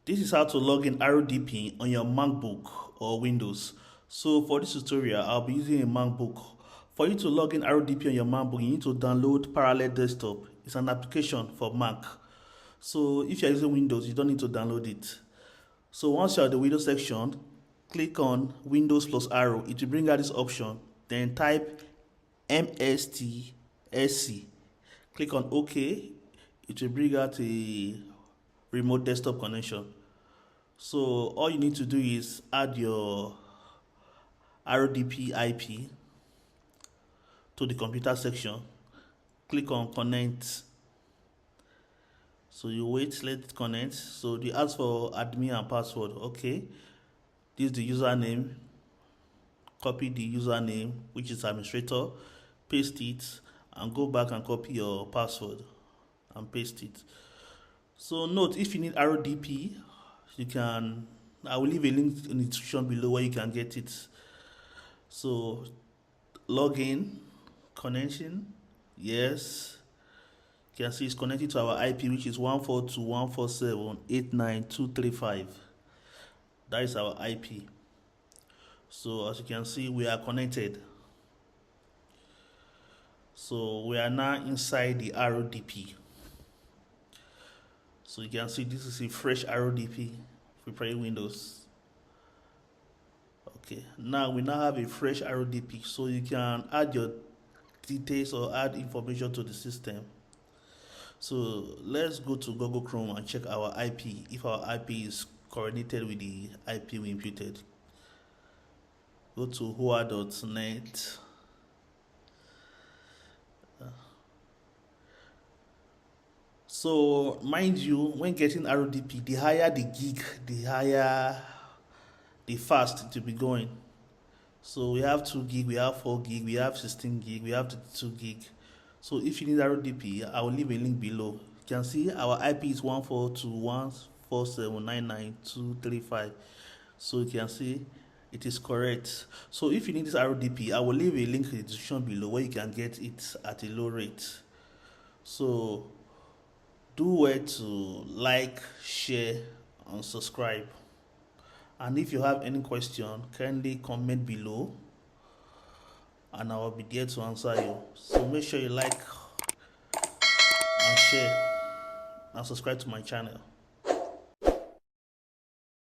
This is how to log in RDP on your MacBook or Windows. So for this tutorial, I'll be using a MacBook. For you to log in RDP on your MacBook, you need to download Parallel Desktop. It's an application for Mac. So if you're using Windows, you don't need to download it. So once you're at the Windows section, click on Windows plus arrow. It will bring out this option. Then type MSTSC. Click on OK. It will bring out a remote desktop connection. So all you need to do is add your RDP IP to the computer section. Click on connect. So you wait, let it connect. So they ask for admin and password. Okay, this is the username. Copy the username, which is administrator, paste it, and go back and copy your password and paste it. So note, if you need RDP, you can, I will leave a link in the description below where you can get it. So log in, connection, yes. You can see it's connected to our IP, which is 142.147.89235. That is our IP. So as you can see, we are connected. So we are now inside the RDP. So you can see this is a fresh RDP preparing Windows. Okay, now we have a fresh RDP, so you can add your details or add information to the system. So let's go to Google Chrome and check our IP, if our IP is coordinated with the IP we imputed. Go to hoa.net. So mind you, when getting RDP, the higher the gig, the fast to be going. So we have 2 gig, we have 4 gig, we have 16 gig, we have 2 gig. So if you need RDP, I will leave a link below. You can see our IP is 142.147.99235. So you can see it is correct. So if you need this RDP, I will leave a link in the description below where you can get it at a low rate. So do well to like, share, and subscribe. And if you have any question, kindly comment below and I will be there to answer you. So make sure you like and share and subscribe to my channel.